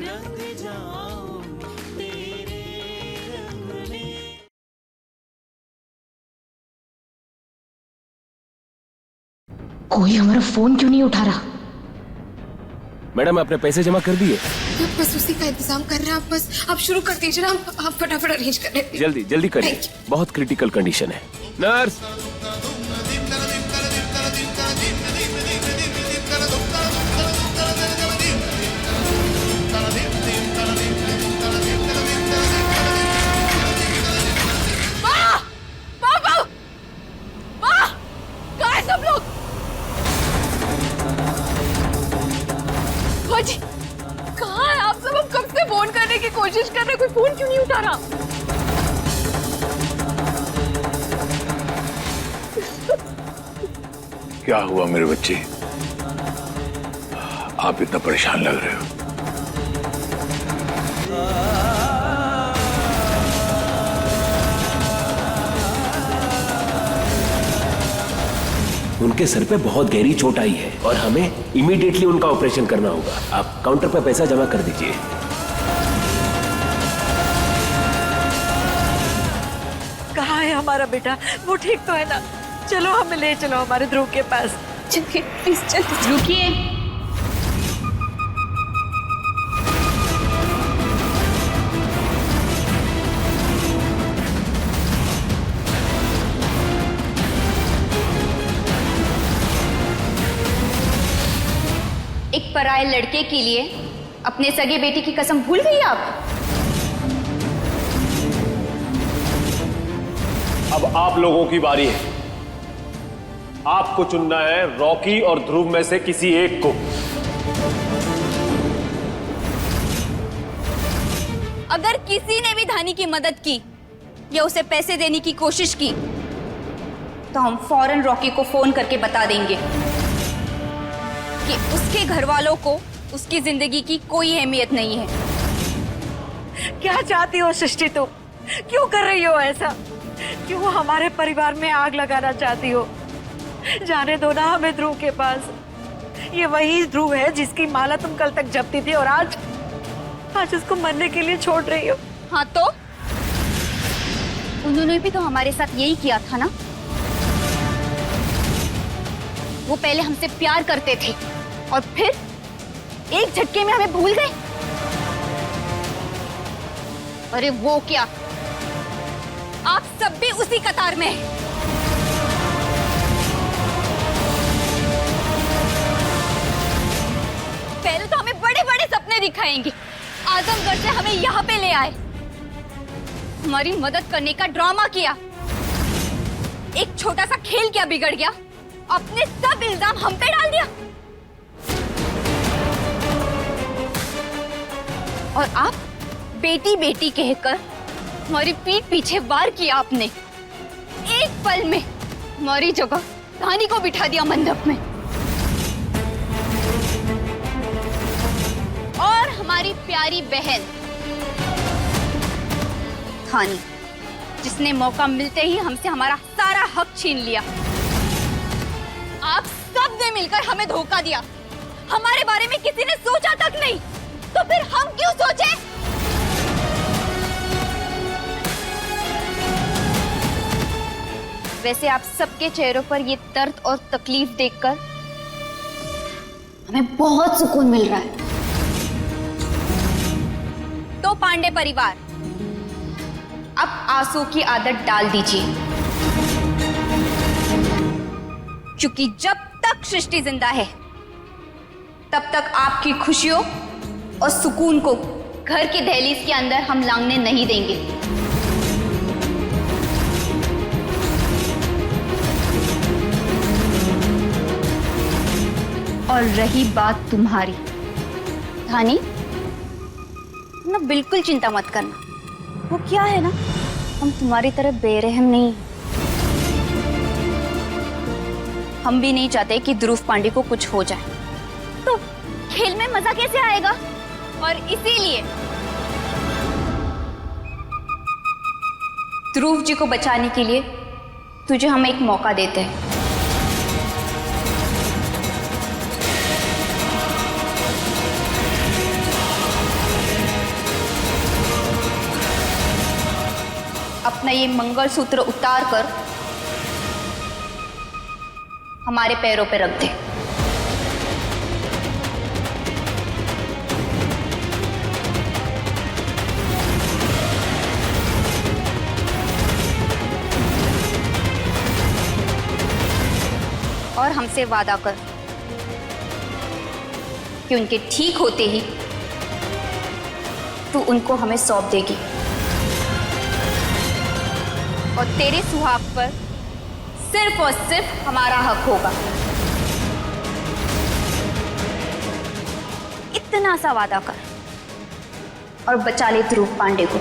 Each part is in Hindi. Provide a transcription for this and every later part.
रंग जाऊं तेरे रंग में। कोई हमारा फोन क्यों नहीं उठा रहा? मैडम आपने पैसे जमा कर दिए? बस उसी का इंतजाम कर रहे हैं आप। बस आप शुरू कर दीजिए ना, आप फटाफट अरेंज कर लेते हैं। जल्दी जल्दी करिए, बहुत क्रिटिकल कंडीशन है। नर्स, सब लोग जी कहाँ है आप सब? हम कब से फोन करने की कोशिश कर रहे, कोई फोन क्यों नहीं उठा रहा? क्या हुआ मेरे बच्चे? आप इतना परेशान लग रहे हो। उनके सर पे बहुत गहरी चोट आई है और हमें इमीडिएटली उनका ऑपरेशन करना होगा। आप काउंटर पर पैसा जमा कर दीजिए। कहाँ है हमारा बेटा? वो ठीक तो है ना? चलो हमें ले चलो हमारे ध्रुव के पास। चलिए प्लीज चलिए। रुकिए, एक पराये लड़के के लिए अपने सगे बेटी की कसम भूल गई आप? अब आप लोगों की बारी है। आपको चुनना है रॉकी और ध्रुव में से किसी एक को। अगर किसी ने भी धानी की मदद की या उसे पैसे देने की कोशिश की तो हम फौरन रॉकी को फोन करके बता देंगे कि उसके घर वालों को उसकी जिंदगी की कोई अहमियत नहीं है। क्या चाहती हो सृष्टि तुम? क्यों कर रही हो ऐसा? क्यों हमारे परिवार में आग लगाना चाहती हो? जाने दो ना हमें ध्रुव के पास। ये वही ध्रुव है जिसकी माला तुम कल तक जपती थी और आज उसको मरने के लिए छोड़ रही हो। हाँ तो उन्होंने भी तो हमारे साथ यही किया था ना। वो पहले हमसे प्यार करते थे और फिर एक झटके में हमें भूल गए। अरे वो क्या, आप सब भी उसी कतार में हैं। पहले तो हमें बड़े बड़े सपने दिखाएंगे, आजमगढ़ से हमें यहाँ पे ले आए, हमारी मदद करने का ड्रामा किया। एक छोटा सा खेल क्या बिगड़ गया, अपने सब इल्जाम हम पे डाल दिया। और आप बेटी बेटी कहकर हमारी पीठ पीछे वार किया आपने। एक पल में हमारी जगह धानी को बिठा दिया मंडप में। और हमारी प्यारी बहन धानी, जिसने मौका मिलते ही हमसे हमारा सारा हक छीन लिया। आप सब ने मिलकर हमें धोखा दिया। हमारे बारे में किसी ने सोचा तक नहीं, तो फिर हम क्यों सोचे? वैसे आप सबके चेहरों पर ये दर्द और तकलीफ देखकर हमें बहुत सुकून मिल रहा है। तो पांडे परिवार, अब आंसू की आदत डाल दीजिए, क्योंकि जब तक सृष्टि जिंदा है तब तक आपकी खुशियों और सुकून को घर की दहलीज के अंदर हम लांघने नहीं देंगे। और रही बात तुम्हारी धानी, ना बिल्कुल चिंता मत करना। वो क्या है ना, हम तुम्हारी तरह बेरहम नहीं। हम भी नहीं चाहते कि ध्रुव पांडे को कुछ हो जाए, तो खेल में मजा कैसे आएगा? और इसीलिए ध्रुव जी को बचाने के लिए तुझे हम एक मौका देते हैं। अपना ये मंगलसूत्र उतार कर हमारे पैरों पे रख दे। और हमसे वादा कर कि उनके ठीक होते ही तू उनको हमें सौंप देगी और तेरे सुहाग पर सिर्फ और सिर्फ हमारा हक होगा। इतना सा वादा कर और बचा ले ध्रुव पांडे को।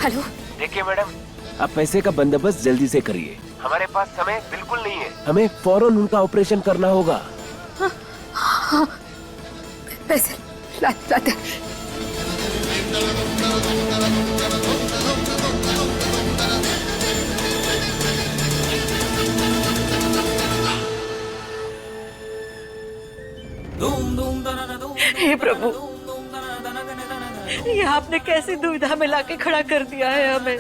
हेलो, देखिए मैडम, आप पैसे का बंदोबस्त जल्दी से करिए। हमारे पास समय बिल्कुल नहीं है, हमें फौरन उनका ऑपरेशन करना होगा। पैसे लाते। हे प्रभु, ये आपने कैसी दुविधा में लाके खड़ा कर दिया है हमें।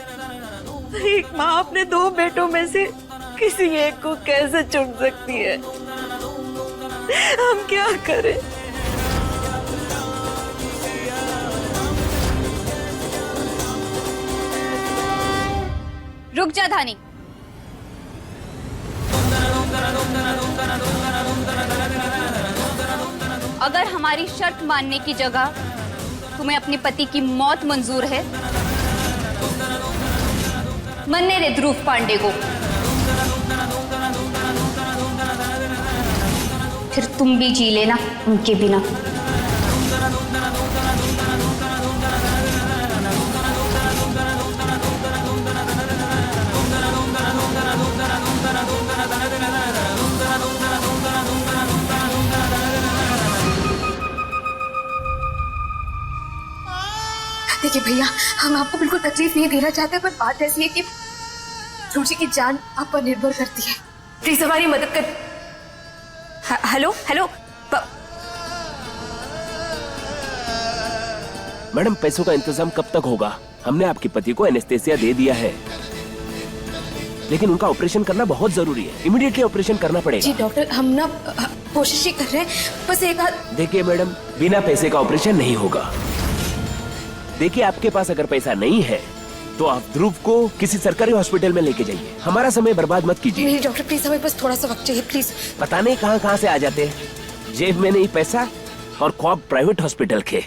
एक माँ अपने दो बेटों में से किसी एक को कैसे चुन सकती है? हम क्या करें? रुक जा धानी। अगर हमारी शर्त मानने की जगह तुम्हें अपने पति की मौत मंजूर है, मरने दे ध्रुव पांडे को। फिर तुम भी जी लेना उनके बिना। देखिए भैया, हम आपको बिल्कुल तकलीफ नहीं देना चाहते, पर बात ऐसी है कि ध्रुव जी की जान आप पर निर्भर करती है। प्लीज हमारी मदद कर। हेलो हेलो मैडम, पैसों का इंतजाम कब तक होगा? हमने आपके पति को एनेस्थेसिया दे दिया है, लेकिन उनका ऑपरेशन करना बहुत जरूरी है। इमीडिएटली ऑपरेशन करना पड़ेगा। जी डॉक्टर, हम ना कोशिश ही कर रहे हैं, बस एक हाथ। देखिए मैडम, बिना पैसे का ऑपरेशन नहीं होगा। देखिए, आपके पास अगर पैसा नहीं है तो आप ध्रुव को किसी सरकारी हॉस्पिटल में लेके जाइए। हमारा समय बर्बाद मत कीजिए। नहीं डॉक्टर, प्लीज हमें बस थोड़ा सा वक्त चाहिए, प्लीज। पता नहीं कहां से आ जाते हैं। जेब में नहीं पैसा और ख्वाब प्राइवेट हॉस्पिटल के।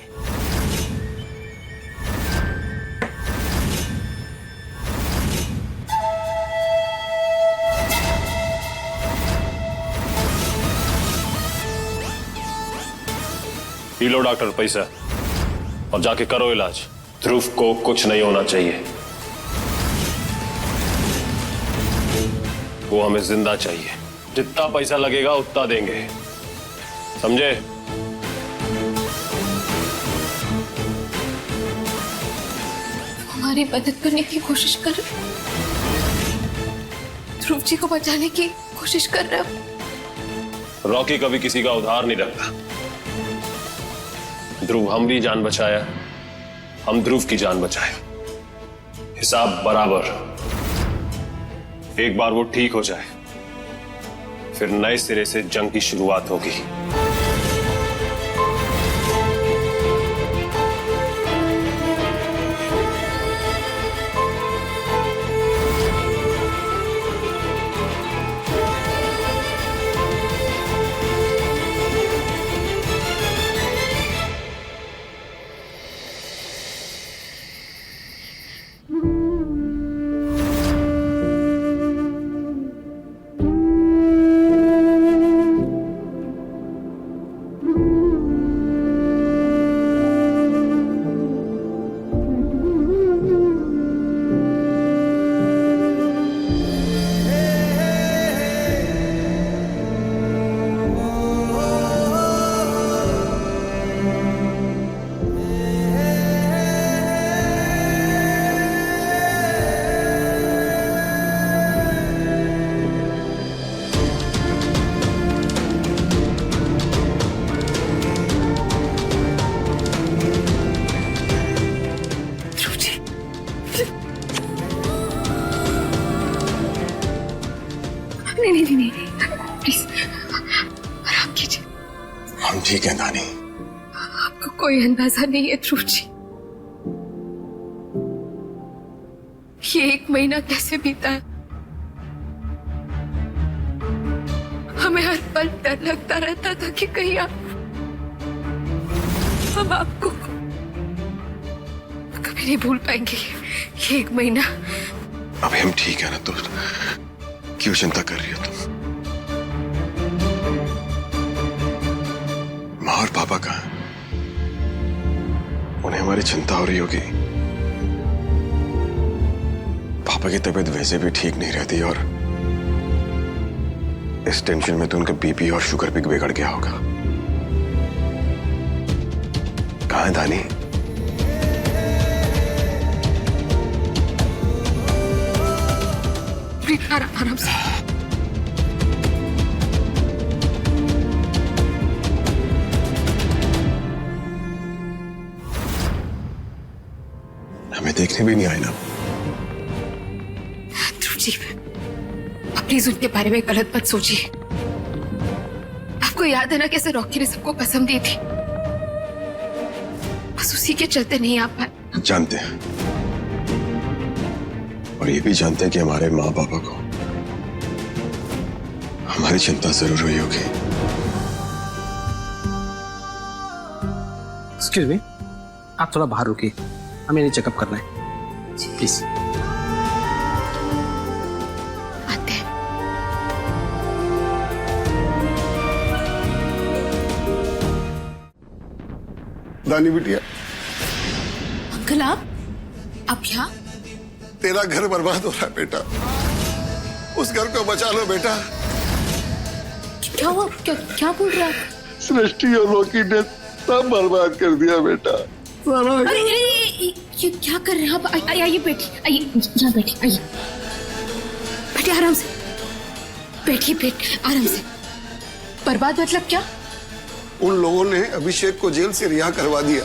पी लो डॉक्टर पैसा और जाके करो इलाज। ध्रुव को कुछ नहीं होना चाहिए, वो हमें जिंदा चाहिए। जितना पैसा लगेगा उतना देंगे, समझे? हमारी मदद करने की कोशिश कर रहे, ध्रुव जी को बचाने की कोशिश कर रहे हो। रॉकी कभी किसी का उधार नहीं रखता। ध्रुव हमारी जान बचाया, हम ध्रुव की जान बचाए। हिसाब बराबर। एक बार वो ठीक हो जाए, फिर नए सिरे से जंग की शुरुआत होगी। नहीं नहीं नहीं, नहीं। प्लीज आराम कीजिए। हम ठीक हैं दानी। आपको कोई अंदाजा नहीं है ध्रुव जी, ये 1 महीना कैसे बीता है। हमें हर पल डर लगता रहता था कि कहीं हम आपको कभी नहीं भूल पाएंगे। ये 1 महीना। अभी हम ठीक है ना, तो क्यों चिंता कर रही हो तुम? माँ और पापा कहाँ हैं? उन्हें हमारी चिंता हो रही होगी। पापा की तबीयत वैसे भी ठीक नहीं रहती और इस टेंशन में तो उनका बीपी और शुगर भी बिगड़ गया होगा। कहाँ है दानी? आराम से। हमें देखने भी नहीं आए ना। ध्रुव जी, आप प्लीज उनके बारे में गलत मत सोचिए। आपको याद है ना कैसे रॉकी ने सबको कसम दी थी, बस उसी के चलते नहीं आ पाए। जानते हैं, और ये भी जानते हैं कि हमारे माँ पापा को हमारी चिंता जरूर हुई होगी। एक्सक्यूज मी, आप थोड़ा बाहर रुकिए, हमें नहीं चेकअप करना है प्लीज। आते हैं। दानी बिटिया, अंकल आप यहाँ? तेरा घर बर्बाद हो रहा है बेटा, उस घर को बचा लो बेटा। क्या हुआ? क्या बोल रहा है? सृष्टि और लोकी ने सब बर्बाद कर दिया बेटा। अरे ये क्या कर रहे हैं आप? आइए बेटी, आइए यहाँ बैठिए, आइए बैठिए आराम से, बैठिए आराम से। बर्बाद मतलब क्या? उन लोगों ने अभिषेक को जेल से रिहा करवा दिया।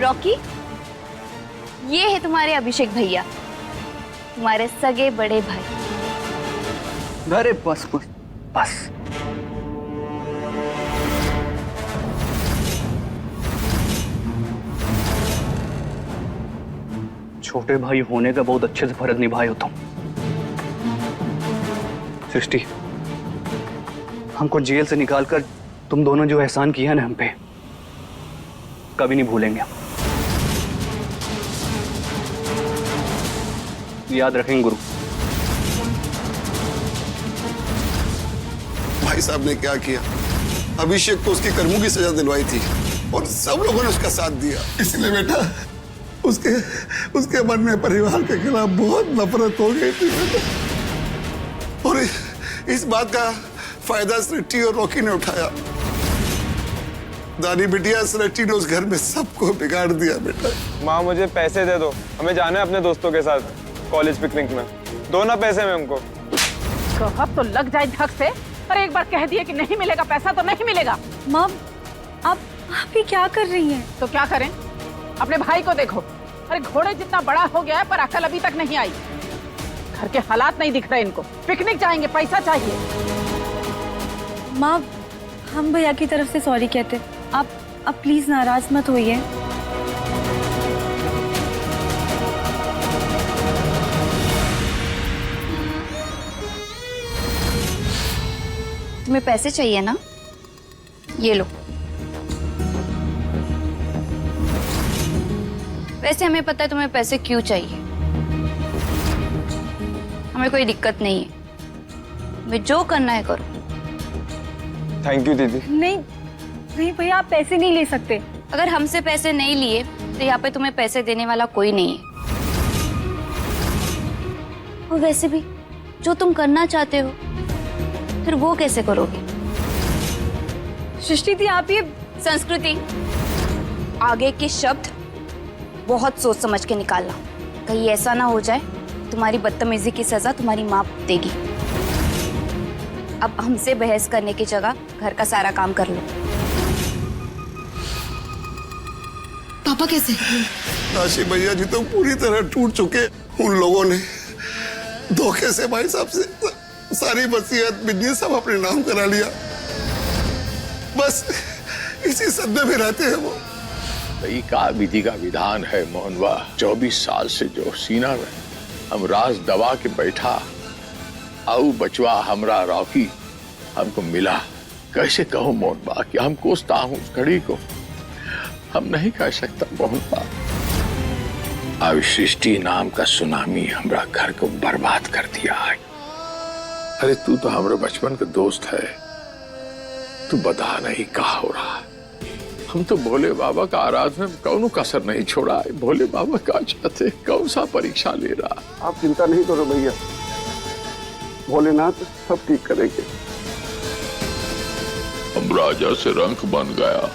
रॉकी, ये है तुम्हारे अभिषेक भैया, तुम्हारे सगे बड़े भाई। अरे बस बस बस। छोटे भाई होने का बहुत अच्छे से फर्ज निभाए हो तुम। सृष्टि, हमको जेल से निकालकर तुम दोनों जो एहसान किया ना हम पे, कभी नहीं भूलेंगे हम। याद रखेंगे गुरु। भाई साहब ने क्या किया, अभिषेक को उसके कर्मों की सजा दिलवाई थी और सब लोगों ने उसका साथ दिया। इसलिए बेटा उसके मन में परिवार के खिलाफ बहुत नफरत हो गई थी बेटा। और इस बात का फायदा सृष्टि और रॉकी ने उठाया। दानी बिटिया, सृष्टि ने उस घर में सबको बिगाड़ दिया बेटा। माँ मुझे पैसे दे दो, हमें जाना है अपने दोस्तों के साथ कॉलेज पिकनिक में। दो ना पैसे में हमको। कहब तो लग जाए धक से, पर एक बार कह दिए कि नहीं मिलेगा पैसा तो नहीं मिलेगा। माँ, आप ही क्या कर रही हैं? तो क्या करें? अपने भाई को देखो, अरे घोड़े जितना बड़ा हो गया है पर अकल अभी तक नहीं आई। घर के हालात नहीं दिख रहे इनको। पिकनिक जाएंगे, पैसा चाहिए। माँ, हम भैया की तरफ से सॉरी कहते। आप प्लीज नाराज मत होइए। तुम्हें पैसे चाहिए ना? ये लो। वैसे हमें पता है तुम्हें पैसे क्यों चाहिए। हमें कोई दिक्कत नहीं है, हमें जो करना है करो। थैंक यू दीदी। नहीं भैया, आप पैसे नहीं ले सकते। अगर हमसे पैसे नहीं लिए तो यहाँ पे तुम्हें पैसे देने वाला कोई नहीं है। और वैसे भी जो तुम करना चाहते हो फिर वो कैसे करोगे? सृष्टि थी, आप ये संस्कृति, आगे के शब्द बहुत सोच समझ के निकालना। कहीं ऐसा ना हो जाए तुम्हारी बदतमीजी की सजा तुम्हारी माँ देगी। अब हमसे बहस करने की जगह घर का सारा काम कर लो। पापा कैसे? काशी भैया जी तो पूरी तरह टूट चुके। उन लोगों ने धोखे से भाई साहब से सारी वसीयत बिजनेस सब अपने नाम करा लिया। बस इसी सदमे में रहते हैं वो। भाई का विधि का विधान है मोहनवा। 24 साल से जो सीना में हम राज दबा के बैठा, आऊ बचवा हमरा रॉकी हमको मिला। कैसे कहूँ मोहनबा कि हम कोसता हूँ उस घड़ी को। हम नहीं कह सकता मोहनबा। अब सृष्टि नाम का सुनामी हमरा घर को बर्बाद कर दिया है। अरे तू तो हमारे बचपन का दोस्त है, तू बता नहीं कहा हो रहा है। हम तो भोले बाबा का आराधना में कौन कसर नहीं छोड़ा है। भोले बाबा का चाहते कौन सा परीक्षा ले रहा। आप चिंता नहीं करो भैया, भोलेनाथ सब ठीक करेंगे। हम राजा से रंक बन गया।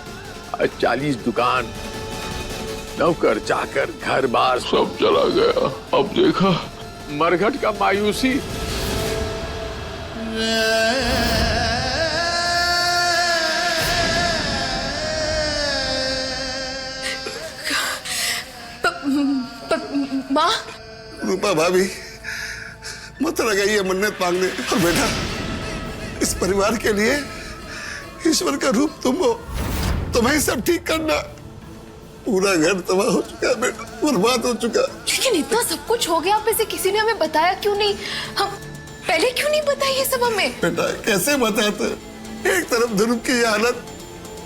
आज 40 दुकान, नौकर चाकर, घर बार सब चला गया। अब देखा मरघट का मायूसी। माँ? रूपा भाभी मत लगाइए मन्नत मांगने। और बेटा, इस परिवार के लिए ईश्वर का रूप तुम हो, तुम्हें सब ठीक करना। पूरा घर तबाह हो चुका है बेटा, बर्बाद हो चुका। लेकिन इतना सब कुछ हो गया, आप में से किसी ने हमें बताया क्यों नहीं? हम पहले क्यों नहीं बताया ये सब हमें? बेटा कैसे बताते? एक तरफ ध्रुव की ये हालत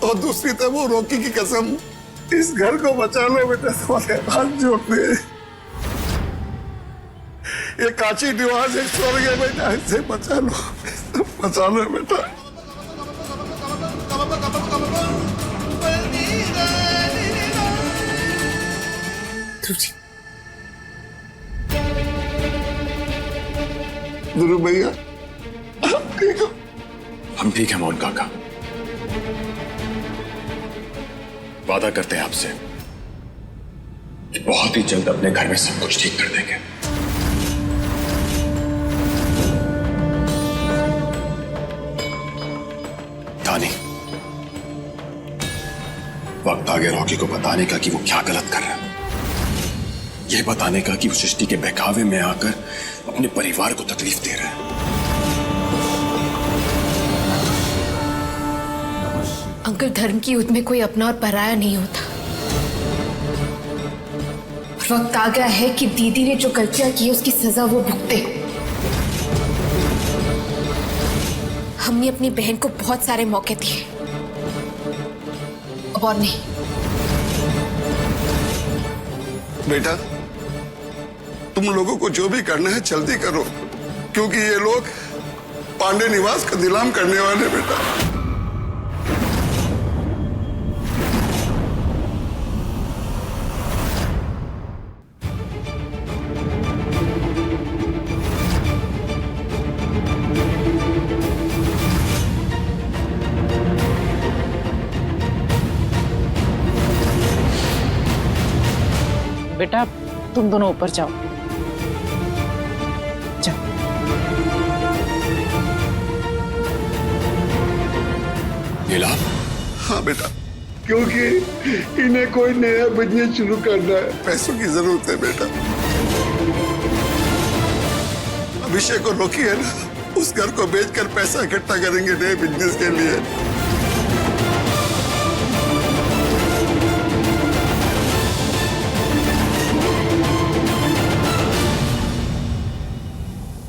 और दूसरी तरफ वो रॉकी की कसम। इस घर को बचा लो बेटा, तुम्हारे हाथ जोड़ते। ये कांची निवास एक स्वर्ग है बेटा, इसे बचा लो, बचा लो बेटा। ध्रुव जी, ध्रुव भैया आप ठीक हो? हम ठीक है मोहन काका। वादा करते हैं आपसे कि बहुत ही जल्द अपने घर में सब कुछ ठीक कर देंगे। दानी, वक्त आ गया रॉकी को बताने का कि वो क्या गलत कर रहा है। यह बताने का कि वो सृष्टि के बहकावे में आकर अपने परिवार को तकलीफ दे रहा है। अंकल, धर्म की युद्ध में कोई अपना और पराया नहीं होता। और वक्त आ गया है कि दीदी ने जो गलतियां की उसकी सजा वो भुगते। हमने अपनी बहन को बहुत सारे मौके दिए, अब और नहीं। बेटा तुम लोगों को जो भी करना है जल्दी करो, क्योंकि ये लोग पांडे निवास का नीलाम करने वाले। बेटा बेटा तुम दोनों ऊपर जाओ, जाओ। नीला? हाँ बेटा, क्योंकि इन्हें कोई नया बिजनेस शुरू करना है, पैसों की जरूरत है बेटा। अभिषेक और रोकी है ना, उस घर को बेचकर पैसा इकट्ठा करेंगे नए बिजनेस के लिए।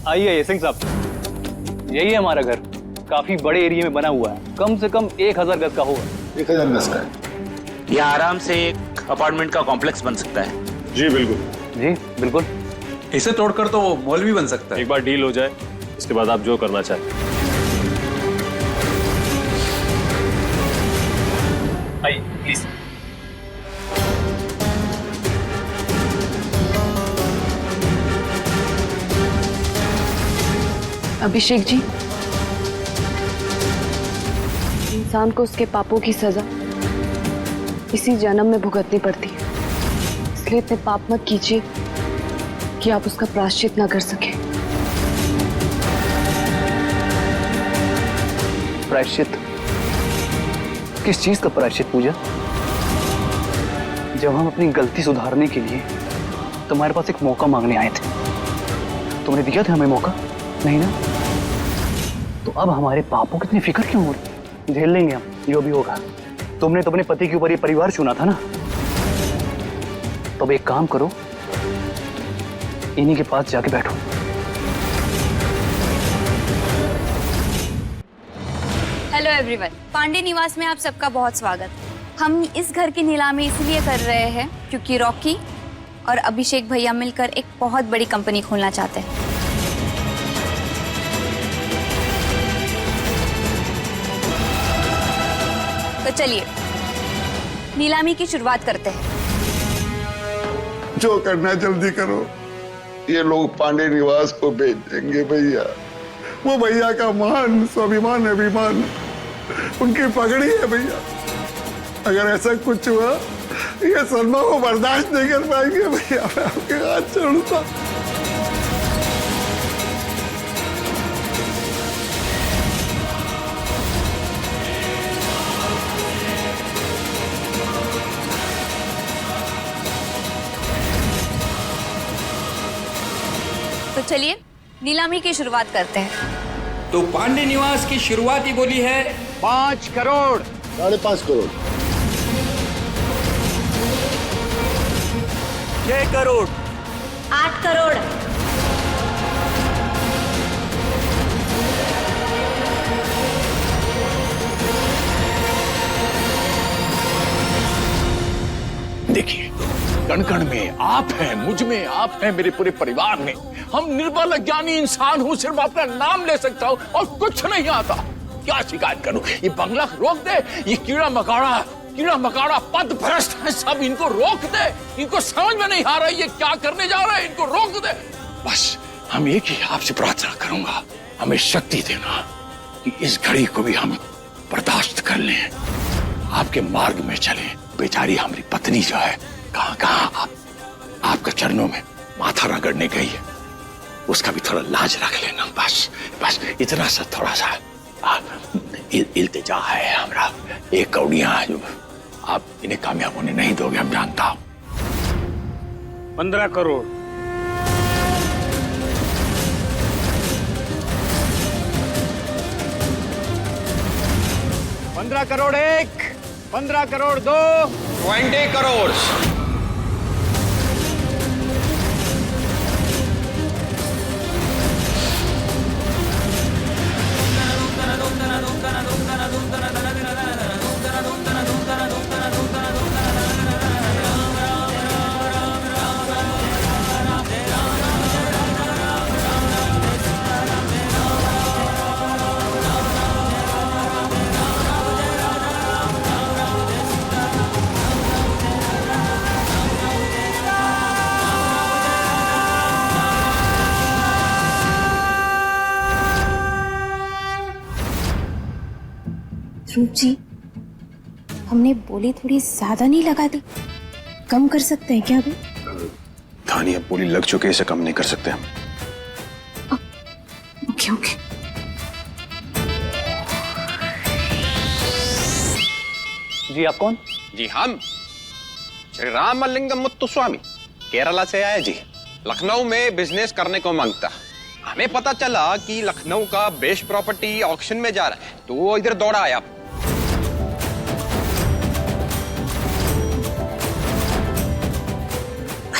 आइए आइए सिंह साहब, यही है हमारा घर। काफी बड़े एरिया में बना हुआ है, कम से कम 1000 गज का होगा। 1000 गज का है। यह आराम से एक अपार्टमेंट का कॉम्प्लेक्स बन सकता है। जी बिल्कुल। जी बिल्कुल। इसे तोड़कर तो मॉल भी बन सकता है। एक बार डील हो जाए, इसके बाद आप जो करना चाहें। आइए प्लीज। अभिषेक जी, इंसान को उसके पापों की सजा इसी जन्म में भुगतनी पड़ती है। इसलिए इतने पाप मत कीजिए कि आप उसका प्रायश्चित ना कर सके। प्रायश्चित? किस चीज का प्रायश्चित पूजा? जब हम अपनी गलती सुधारने के लिए तुम्हारे पास एक मौका मांगने आए थे, तुमने दिया था हमें मौका? नहीं ना? तो अब हमारे पापों की इतनी फिक्र क्यों हो रही? झेल लेंगे हम जो भी होगा। तुमने तो अपने पति के ऊपर ये परिवार चुना था ना, तो अब एक काम करो, इन्हीं के पास जाके बैठो। हेलो एवरीवन, पांडे निवास में आप सबका बहुत स्वागत। हम इस घर की नीलामी इसलिए कर रहे हैं क्योंकि रॉकी और अभिषेक भैया मिलकर एक बहुत बड़ी कंपनी खोलना चाहते हैं। तो चलिए नीलामी की शुरुआत करते हैं। जो करना जल्दी करो, ये लोग पांडे निवास को बेच देंगे भैया। वो भैया का मान, स्वाभिमान, अभिमान, उनकी पगड़ी है भैया। अगर ऐसा कुछ हुआ, ये सलमा को बर्दाश्त नहीं कर पाएंगे भैया। मैं आपके हाथ छोड़ता। तो चलिए नीलामी की शुरुआत करते हैं। तो पांडे निवास की शुरुआती बोली है 5 करोड़, 5.5 करोड़, 6 करोड़, 8 करोड़, 'देखिए, कण कण में आप हैं, मुझ में आप हैं, मेरे पूरे परिवार में। हम निर्बल अज्ञानी इंसान हूँ, सिर्फ अपना नाम ले सकता हूँ और कुछ नहीं आता। क्या शिकायत करूँ? ये बंगला रोक दे। ये कीड़ा मकाड़ा पद भ्रष्ट है सब, इनको रोक दे। इनको समझ में नहीं आ रहा ये क्या करने जा रहा है, इनको रोक दे। बस हम एक ही आपसे प्रार्थना करूंगा, हमें शक्ति देना कि इस घड़ी को भी हम बर्दाश्त कर लें, आपके मार्ग में चलें। बेचारी हमारी पत्नी जो है, कहाँ आपके चरणों में माथा रगड़ने गई है, उसका भी थोड़ा लाज रख लेना। बस इतना सा थोड़ा सा इल्तिजा है हमरा। एक कौड़ियां जो आप इन्हें कामयाब होने नहीं दोगे, हम जानता हूं। 15 करोड़, 15 करोड़ 1, 15 करोड़ 2, 20 करोड़। ध्रुव जी, हमने बोली थोड़ी ज्यादा नहीं लगा दी? कम कर सकते हैं क्या अभी? धानी, अब बोली लग चुके, इसे कम नहीं कर सकते हम। ओके। जी आप कौन? जी हम श्री रामलिंगम मुत्तुस्वामी, केरला से आए जी। लखनऊ में बिजनेस करने को मांगता। हमें पता चला कि लखनऊ का बेस्ट प्रॉपर्टी ऑक्शन में जा रहा है, तो इधर दौड़ा आया।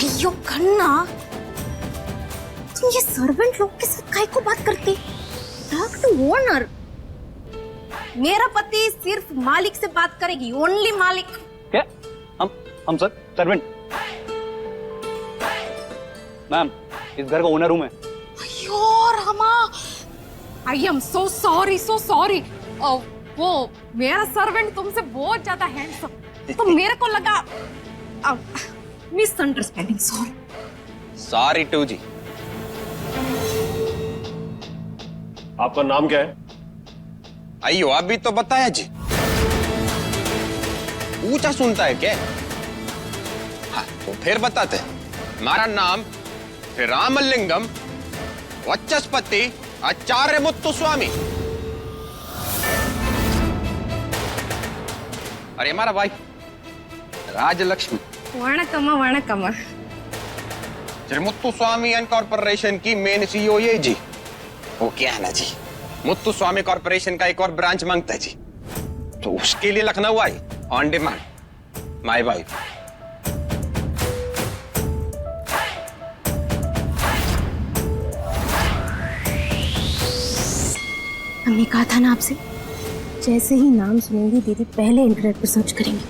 अयो खन्ना, तुम ये सर्वेंट लोग के साथ काहे को बात करती? Talk to owner. मेरा पति सिर्फ मालिक से बात करेगी, ओनली मालिक। क्या? हम सर सर्वेंट? मैम, इस घर का ओनर हूं मैं। अयो Rama, I am so sorry. वो मेरा सर्वेंट तुमसे बहुत ज्यादा हैंडसम, तो मेरे को लगा मिसअंडरस्टैंडिंग। सॉरी टू जी। आपका नाम क्या है? अयो अभी तो बताया जी। ऊंचा सुनता है क्या? हाँ तो फिर बताते हैं। हमारा नाम फिर रामलिंगम वचस्पति आचार्य मुत्तुस्वामी। अरे हमारा भाई राजलक्ष्मी। वणकम्मा वणकम्मा। श्री मुत्तुस्वामी एंड कॉर्पोरेशन की मेन सीईओ ये जी। वो क्या है ना जी, मुत्तुस्वामी कॉर्पोरेशन का एक और ब्रांच मांगता है जी, तो उसके लिए लखनऊ आई ऑन डिमांड माय वाइफ। हमने कहा था ना आपसे, जैसे ही नाम सुनेंगी दीदी पहले इंटरनेट पर सर्च करेंगी।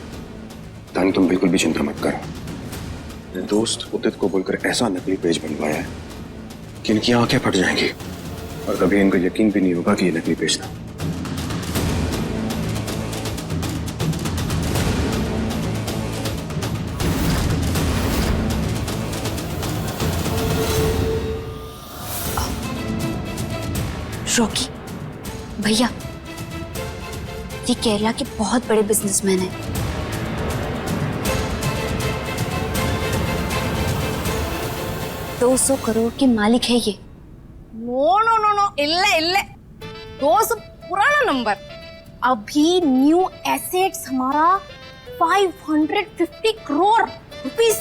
तानी तुम बिल्कुल भी चिंता मत करो। दोस्त उदित को बोलकर ऐसा नकली पेज बनवाया है कि इनकी आंखें फट जाएंगी और कभी इनको यकीन भी नहीं होगा कि ये नकली पेज था। रॉकी भैया, ये केरला के बहुत बड़े बिजनेसमैन हैं। $200 करोड़ के मालिक है ये। नो नो नो नो, इल्ले इल्ले 200 पुराना नंबर। अभी न्यू एसेट्स हमारा 550 करोड़ रुपीस।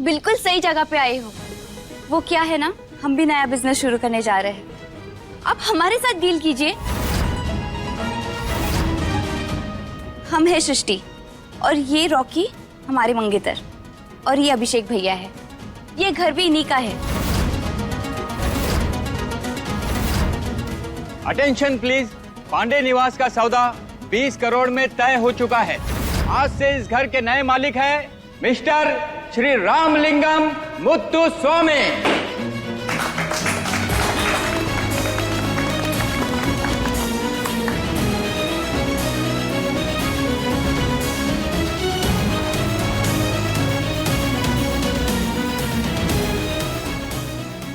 बिल्कुल सही जगह पे आए हो। वो क्या है ना, हम भी नया बिजनेस शुरू करने जा रहे हैं, आप हमारे साथ डील कीजिए। हम है सृष्टि और ये रॉकी हमारे मंगेतर और ये अभिषेक भैया है। ये घर भी इन्हीं का है। अटेंशन प्लीज, पांडे निवास का सौदा 20 करोड़ में तय हो चुका है। आज से इस घर के नए मालिक हैं mister Shri Ramalingam Muthuswamy.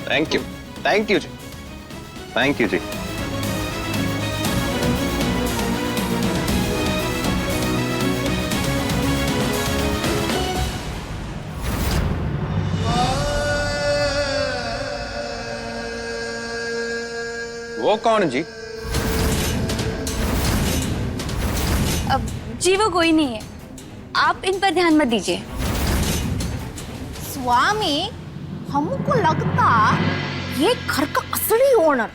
Thank you ji, thank you ji. वो कौन जी? अब जी वो कोई नहीं है, आप इन पर ध्यान मत दीजिए। स्वामी, हमको लगता ये घर का असली ओनर।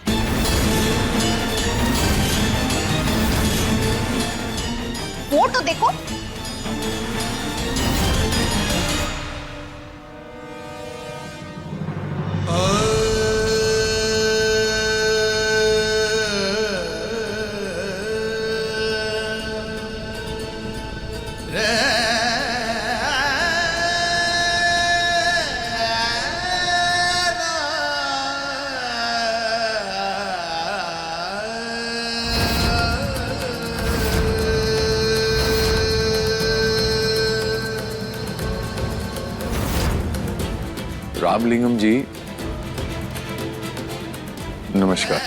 फोटो देखो। रामलिंगम जी नमस्कार।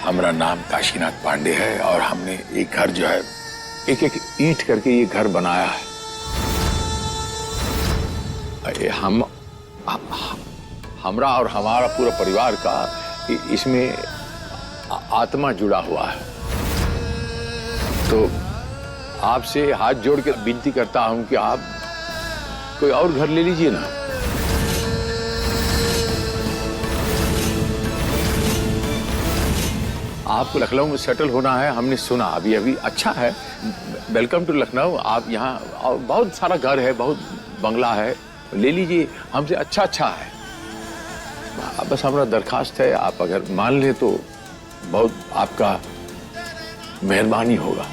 हमारा नाम काशीनाथ पांडे है और हमने एक घर जो है एक एक ईंट करके ये घर बनाया है। हमरा और हमारा पूरा परिवार का इसमें आत्मा जुड़ा हुआ है। तो आपसे हाथ जोड़ के विनती करता हूं कि आप कोई और घर ले लीजिए ना। आपको लखनऊ में सेटल होना है, हमने सुना। अभी अभी अच्छा है, वेलकम टू लखनऊ। आप यहाँ बहुत सारा घर है, बहुत बंगला है, ले लीजिए, हमसे अच्छा है। बस हमारा दरखास्त है, आप अगर मान ले तो बहुत आपका मेहरबानी होगा।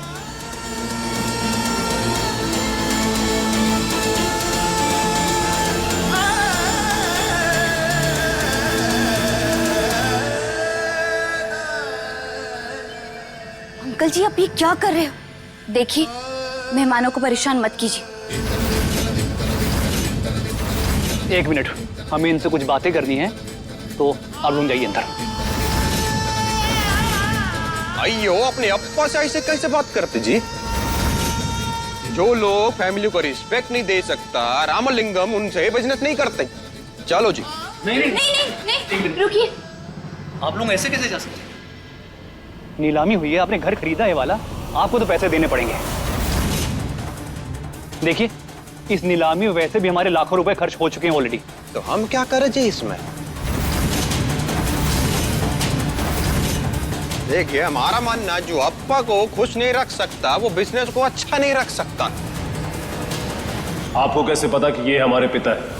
अंकल जी, आप ये क्या कर रहे हो? देखिए, मेहमानों को परेशान मत कीजिए। एक मिनट, हमें इनसे कुछ बातें करनी है, तो आप लोग जाइए अंदर। अयो, अपने अप्पा से ऐसे कैसे बात करते जी? जो लोग फैमिली को रिस्पेक्ट नहीं दे सकता, रामलिंगम उनसे बिजनेस नहीं करते। चलो जी। नहीं, रुकिए। आप लोग ऐसे कैसे जा सकते? नीलामी हुई है, आपने घर खरीदा है वाला, आपको तो पैसे देने पड़ेंगे। देखिए, इस नीलामी में वैसे भी हमारे लाखों रुपए खर्च हो चुके हैं ऑलरेडी। तो हम क्या करें जी इसमें? देखिए, हमारा मानना, जो अप्पा को खुश नहीं रख सकता वो बिजनेस को अच्छा नहीं रख सकता। आपको कैसे पता कि ये हमारे पिता है?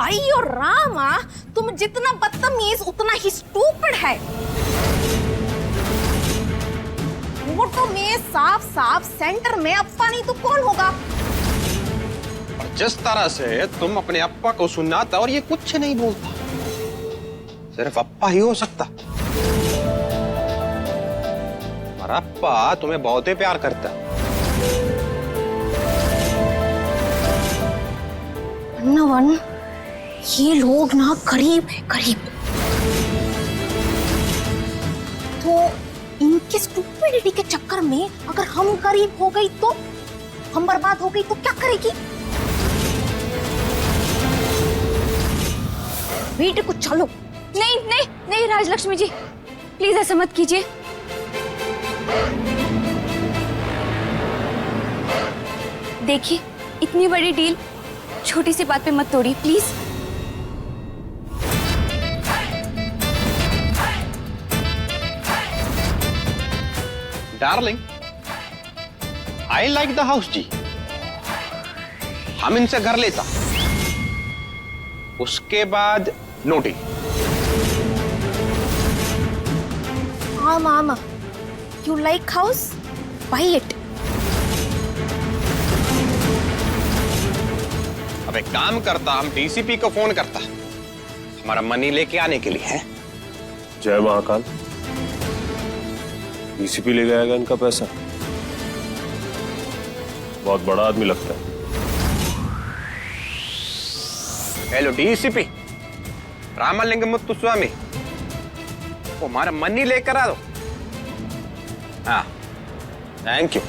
अयो रामा, तुम जितना बदतमीज उतना ही स्टूपिड है। फोटो में साफ साफ सेंटर में अप्पा नहीं तो कौन होगा? और जिस तरह से तुम अपने अप्पा को सुनाता और ये कुछ नहीं बोलता, सिर्फ अप्पा ही हो सकता। और अप्पा तुम्हें बहुत ही प्यार करता। नवन, ये लोग ना गरीब है, गरीब। तो इनके स्टूपिडिटी के चक्कर में अगर हम गरीब हो गई तो, हम बर्बाद हो गई तो क्या करेगी? बेटे को चलो। नहीं राजलक्ष्मी जी, प्लीज ऐसा मत कीजिए। देखिए, इतनी बड़ी डील छोटी सी बात पे मत तोड़िए please. Darling, I like the house जी। हम इनसे घर लेता, उसके बाद नोटी। मामा, you like house? Buy it. अब एक काम करता, हम डीसीपी को फोन करता, हमारा मनी लेके आने के लिए है। जय महाकाल, डीसीपी ले गया इनका पैसा। बहुत बड़ा आदमी लगता है। हेलो डीसीपी रामलिंगम मुत्तुस्वामी, वो हमारा मनी लेकर आ दो। हाँ, thank you.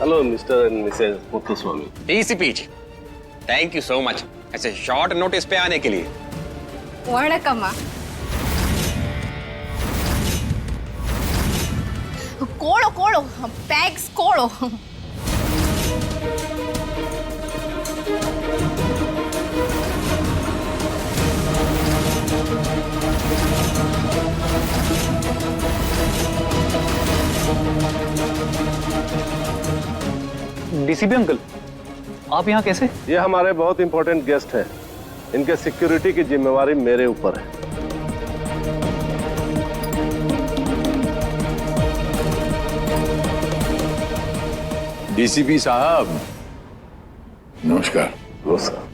Hello Mr and Mrs Muthuswamy. DCP ji, thank you so much ऐसे शॉर्ट नोटिस पे आने के लिए। वणकम्मा। कोड़ो कोड़ो, बैग्स कोड़ो। डीसीपी अंकल, आप यहाँ कैसे? ये हमारे बहुत इंपॉर्टेंट गेस्ट हैं, इनके सिक्योरिटी की जिम्मेवारी मेरे ऊपर है। डीसीपी साहब नमस्कार। नमस्कार।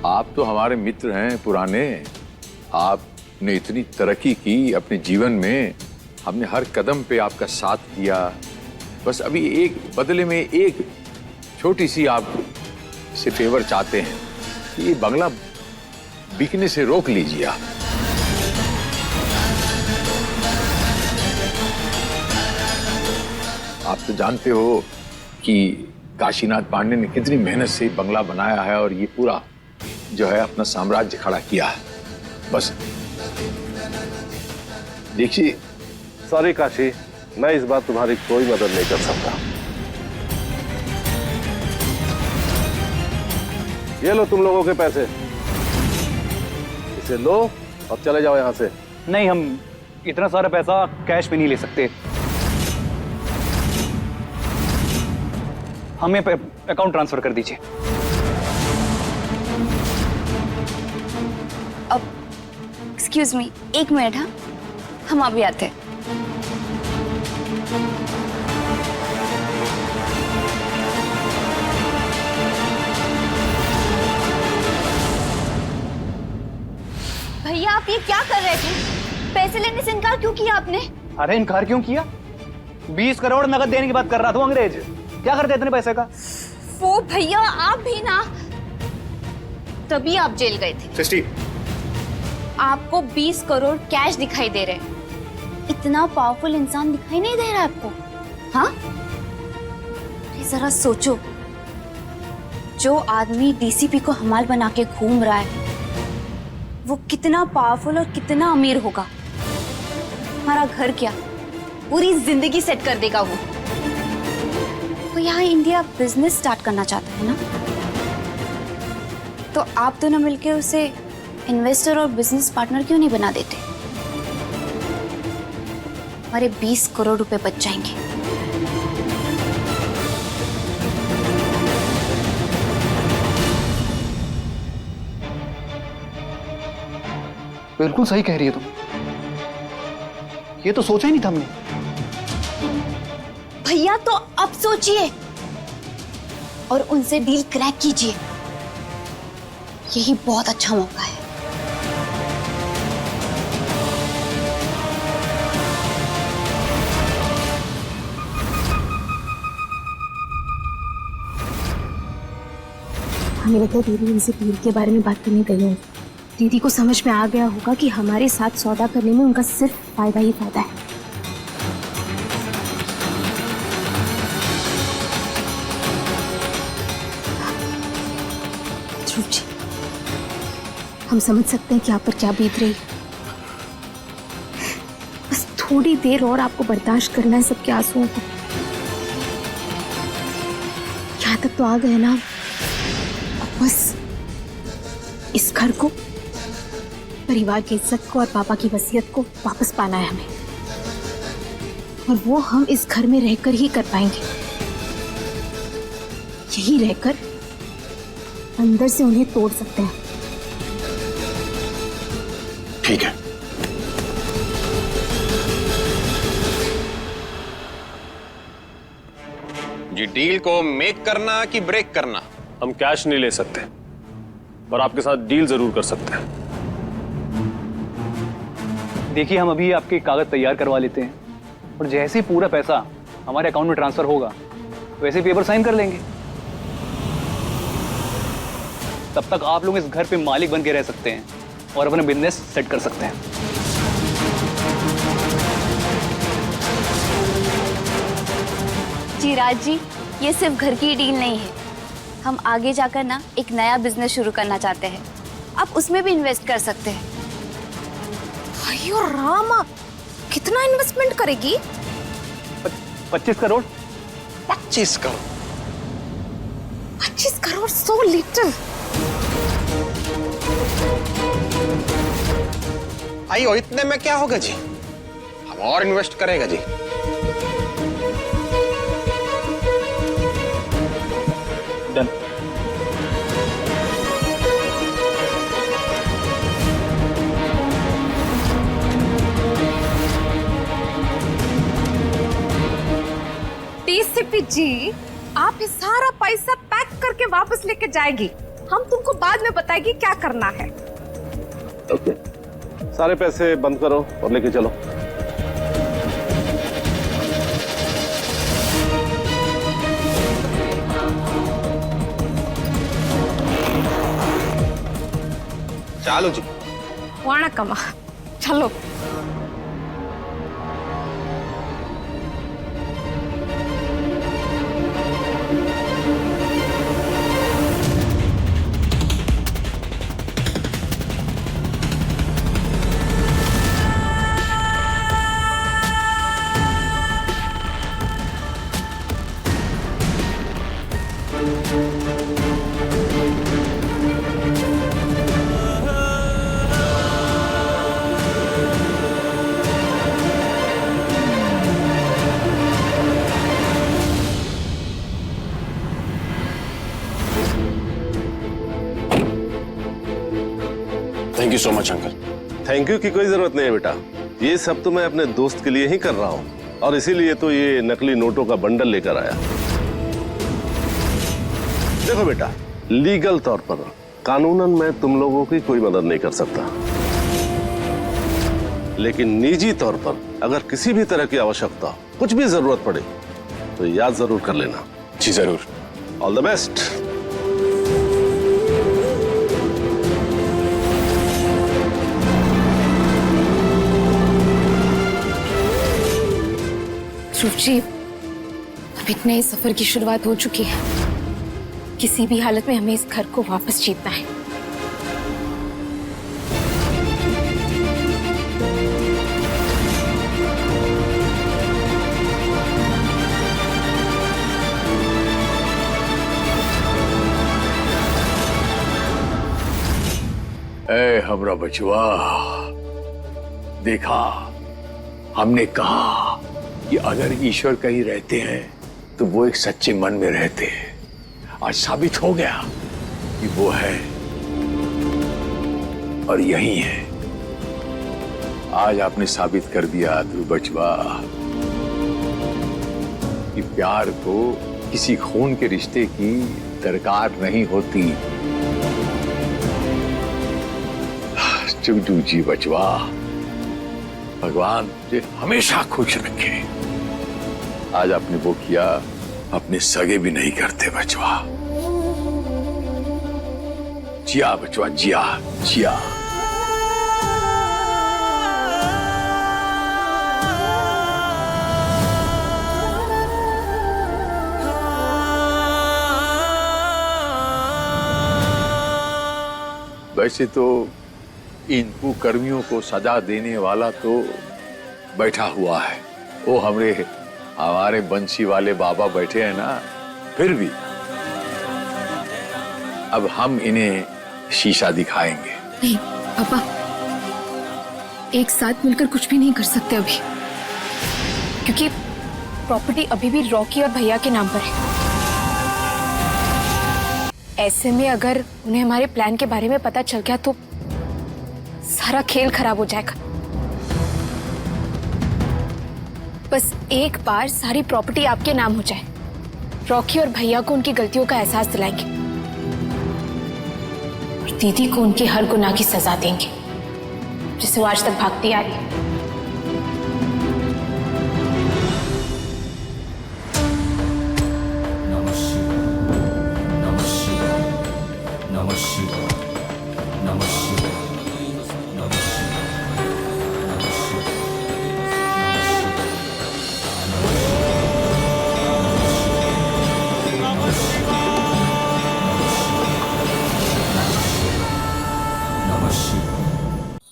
आप तो हमारे मित्र हैं पुराने। आपने इतनी तरक्की की अपने जीवन में, हमने हर कदम पे आपका साथ दिया। बस अभी एक बदले में एक छोटी सी आप से फेवर चाहते हैं, ये बंगला बिकने से रोक लीजिए आप। आप तो जानते हो कि काशीनाथ पांडे ने कितनी मेहनत से बंगला बनाया है और ये पूरा जो है अपना साम्राज्य खड़ा किया है। बस देखिए। सॉरी काशी, मैं इस बार तुम्हारी कोई मदद नहीं कर सकता। ये लो तुम लोगों के पैसे, इसे लो और चले जाओ यहां से। नहीं, हम इतना सारा पैसा कैश में नहीं ले सकते। हमें अकाउंट ट्रांसफर कर दीजिए। अब एक्सक्यूज मी, एक मिनट। हाँ, हम अभी आते हैं। भैया आप ये क्या कर रहे थे? पैसे लेने से इनकार क्यों किया आपने? अरे इनकार क्यों किया? 20 करोड़ नकद देने की बात कर रहा था अंग्रेज। क्या करते इतने पैसे का? वो भैया आप भी ना, तभी आप जेल गए थे। सृष्टि, आपको 20 करोड़ कैश दिखाई दे रहे, इतना पावरफुल इंसान दिखाई नहीं दे रहा आपको? हाँ, जरा सोचो, जो आदमी डीसीपी को हमाल बना के घूम रहा है वो कितना पावरफुल और कितना अमीर होगा। हमारा घर क्या, पूरी जिंदगी सेट कर देगा वो। तो यहाँ इंडिया बिजनेस स्टार्ट करना चाहता है ना, तो आप दोनों मिलके उसे इन्वेस्टर और बिजनेस पार्टनर क्यों नहीं बना देते? हमारे 20 करोड़ रुपए बच जाएंगे। बिल्कुल सही कह रही है तुम। ये तो सोचा ही नहीं था हमने। भैया तो अब सोचिए और उनसे डील क्रैक कीजिए, यही बहुत अच्छा मौका है। हमें लगता है दीदी उनसे डील के बारे में बात करने गई होंगी। दीदी को समझ में आ गया होगा कि हमारे साथ सौदा करने में उनका सिर्फ फायदा ही फायदा है। ध्रुव जी, हम समझ सकते हैं कि आप पर क्या बीत रही है। बस थोड़ी देर और आपको बर्दाश्त करना है सबके आंसुओं को। यहाँ तक तो आ गए ना, अब बस इस घर को, परिवार की इज्जत को और पापा की वसीयत को वापस पाना है हमें, और वो हम इस घर में रहकर ही कर पाएंगे। यही रहकर अंदर से उन्हें तोड़ सकते हैं। ठीक है। जी, डील को मेक करना कि ब्रेक करना? हम कैश नहीं ले सकते, पर आपके साथ डील जरूर कर सकते हैं। देखिए, हम अभी आपके कागज तैयार करवा लेते हैं और जैसे ही पूरा पैसा हमारे अकाउंट में ट्रांसफर होगा वैसे पेपर साइन कर लेंगे। तब तक आप लोग इस घर पे मालिक बन के रह सकते हैं और अपना बिजनेस सेट कर सकते हैं। जी राज जी, ये सिर्फ घर की डील नहीं है, हम आगे जाकर ना एक नया बिजनेस शुरू करना चाहते हैं। आप उसमें भी इन्वेस्ट कर सकते हैं। अयो रामा, कितना इन्वेस्टमेंट करेगी? 25 करोड़। 25 करोड़? 25 crore so little. आइयो, इतने में क्या होगा जी, हम और इन्वेस्ट करेगा जी। डन। डीसीपी जी, आप ये सारा पैसा पैक करके वापस लेके जाएगी, हम तुमको बाद में बताएगी क्या करना है। ओके, सारे पैसे बंद करो और लेके चलो। चलो जी। वणकम, चलो। Thank you so much uncle. Thank you की कोई जरूरत नहीं है बेटा। ये सब तो मैं अपने दोस्त के लिए ही कर रहा हूँ, और इसीलिए तो ये नकली नोटों का बंडल लेकर आया। देखो बेटा, लीगल तौर पर कानूनन मैं तुम लोगों की कोई मदद नहीं कर सकता, लेकिन निजी तौर पर अगर किसी भी तरह की आवश्यकता हो, कुछ भी जरूरत पड़े तो याद जरूर कर लेना। जी जरूर। All the best. Dhruv ji, अब एक नए सफर की शुरुआत हो चुकी है। किसी भी हालत में हमें इस घर को वापस जीतना है। ए हमरा बचवा, देखा, हमने कहा कि अगर ईश्वर कहीं रहते हैं तो वो एक सच्चे मन में रहते हैं। आज साबित हो गया कि वो है और यही है। आज आपने साबित कर दिया ध्रुव बचवा कि प्यार को किसी खून के रिश्ते की दरकार नहीं होती। जुगजू जी बचवा, भगवान तुझे हमेशा खुश रखे। आज आपने वो किया, अपने सगे भी नहीं करते बचवा। जिया बचवा, जिया जिया। वैसे तो इन कुकर्मियों को सजा देने वाला तो बैठा हुआ है, वो हमारे बंसी वाले बाबा बैठे हैं ना। फिर भी अब हम इन्हें शीशा दिखाएंगे। नहीं पापा, एक साथ मिलकर कुछ भी नहीं कर सकते अभी, क्योंकि प्रॉपर्टी अभी भी रॉकी और भैया के नाम पर है। ऐसे में अगर उन्हें हमारे प्लान के बारे में पता चल गया तो सारा खेल खराब हो जाएगा। बस एक बार सारी प्रॉपर्टी आपके नाम हो जाए, रॉकी और भैया को उनकी गलतियों का एहसास दिलाएंगे और दीदी को उनकी हर गुनाह की सजा देंगे जिसे वो आज तक भागती आ रही है।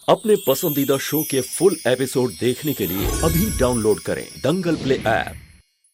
अपने पसंदीदा शो के फुल एपिसोड देखने के लिए अभी डाउनलोड करें दंगल प्ले ऐप।